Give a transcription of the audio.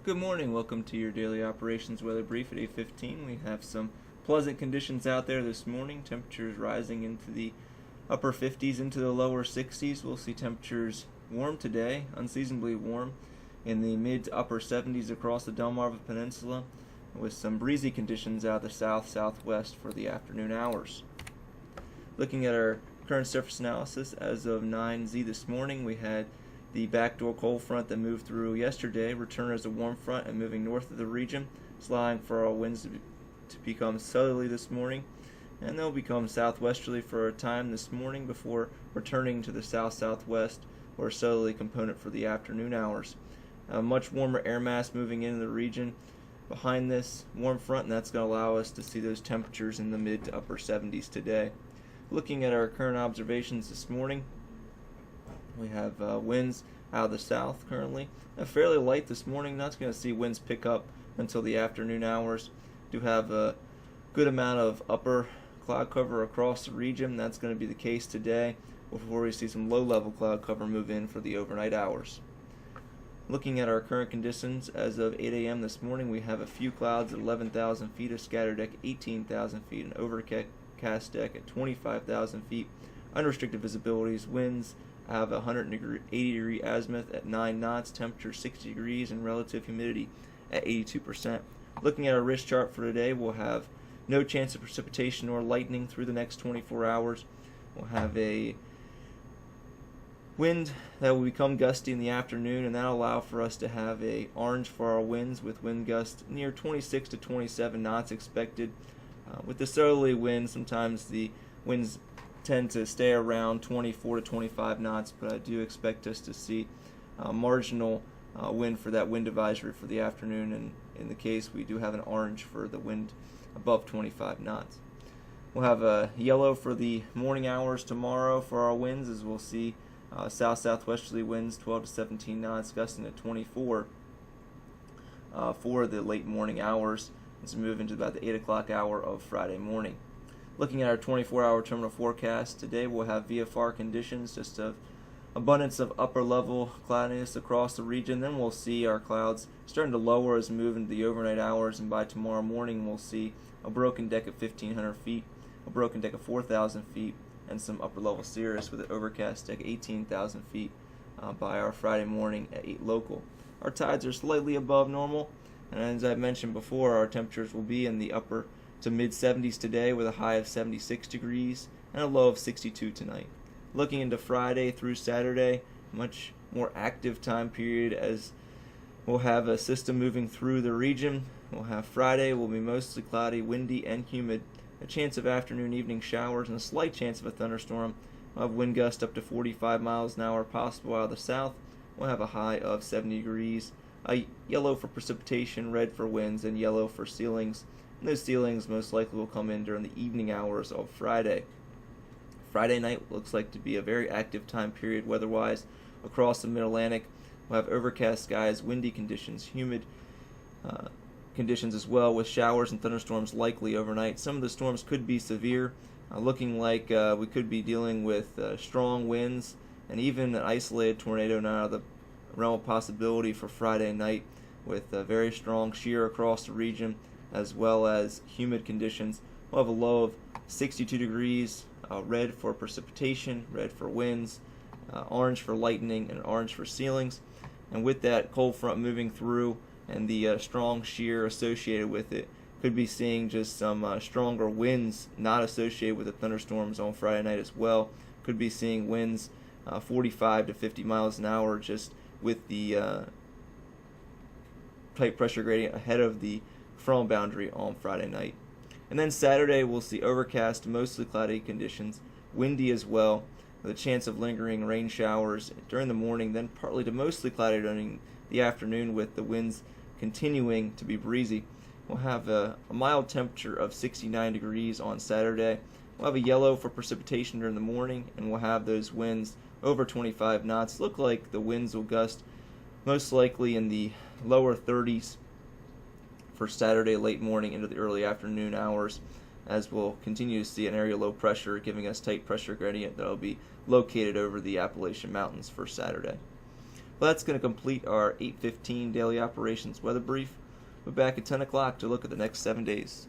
Good morning. Welcome to your daily operations weather brief at 8:15. We have some pleasant conditions out there this morning. Temperatures rising into the upper 50s into the lower 60s. We'll see temperatures warm today, unseasonably warm, in the mid to upper 70s across the Delmarva Peninsula, with some breezy conditions out the south-southwest for the afternoon hours. Looking at our current surface analysis as of 9Z this morning, we had the backdoor cold front that moved through yesterday return as a warm front and moving north of the region, allowing for our winds to become southerly this morning, and they'll become southwesterly for a time this morning before returning to the south-southwest or southerly component for the afternoon hours. A much warmer air mass moving into the region behind this warm front, and that's going to allow us to see those temperatures in the mid to upper 70s today. Looking at our current observations this morning, we have winds out of the south currently. Fairly light this morning. Not going to see winds pick up until the afternoon hours. Do have a good amount of upper cloud cover across the region. That's going to be the case today before we see some low-level cloud cover move in for the overnight hours. Looking at our current conditions as of 8 a.m. this morning, we have a few clouds at 11,000 feet, a scattered deck 18,000 feet, an overcast deck at 25,000 feet, unrestricted visibilities, winds have a 180 degree azimuth at 9 knots, temperature 60 degrees, and relative humidity at 82%. Looking at our risk chart for today, we'll have no chance of precipitation or lightning through the next 24 hours. We'll have a wind that will become gusty in the afternoon, and that'll allow for us to have a orange for our winds with wind gusts near 26 to 27 knots expected. With the southerly wind, sometimes the winds tend to stay around 24 to 25 knots, but I do expect us to see marginal wind for that wind advisory for the afternoon, and in the case we do have an orange for the wind above 25 knots. We'll have a yellow for the morning hours tomorrow for our winds, as we'll see south-southwesterly winds 12 to 17 knots, gusting to 24 for the late morning hours as we move into about the 8 o'clock hour of Friday morning. Looking at our 24-hour terminal forecast, today we'll have VFR conditions, just of abundance of upper-level cloudiness across the region. Then we'll see our clouds starting to lower as we move into the overnight hours, and by tomorrow morning we'll see a broken deck of 1,500 feet, a broken deck of 4,000 feet, and some upper-level cirrus with an overcast deck 18,000 feet by our Friday morning at 8 local. Our tides are slightly above normal, and as I mentioned before, our temperatures will be in the upper to mid-70s today with a high of 76 degrees and a low of 62 tonight. Looking into Friday through Saturday, much more active time period as we'll have a system moving through the region. We'll have Friday will be mostly cloudy, windy, and humid. A chance of afternoon, evening showers, and a slight chance of a thunderstorm. We'll have wind gusts up to 45 miles an hour possible out of the south. We'll have a high of 70 degrees. Yellow for precipitation, red for winds, and yellow for ceilings. And those ceilings most likely will come in during the evening hours of Friday. Friday night looks like to be a very active time period weather-wise across the Mid-Atlantic. We'll have overcast skies, windy conditions, humid conditions as well, with showers and thunderstorms likely overnight. Some of the storms could be severe, looking like we could be dealing with strong winds and even an isolated tornado not out of the realm of possibility for Friday night, with very strong shear across the region as well as humid conditions. We'll have a low of 62 degrees, red for precipitation, red for winds, orange for lightning, and orange for ceilings. And with that cold front moving through and the strong shear associated with it, could be seeing just some stronger winds not associated with the thunderstorms on Friday night as well. Could be seeing winds 45 to 50 miles an hour just with the tight pressure gradient ahead of the frontal boundary on Friday night. And then Saturday we'll see overcast, mostly cloudy conditions, windy as well, with a chance of lingering rain showers during the morning, then partly to mostly cloudy during the afternoon with the winds continuing to be breezy. We'll have a mild temperature of 69 degrees on Saturday. We'll have a yellow for precipitation during the morning, and we'll have those winds over 25 knots. Look like the winds will gust most likely in the lower 30s for Saturday late morning into the early afternoon hours, as we'll continue to see an area low pressure giving us tight pressure gradient that will be located over the Appalachian Mountains for Saturday. Well, that's going to complete our 8:15 daily operations weather brief. We're back at 10 o'clock to look at the next 7 days.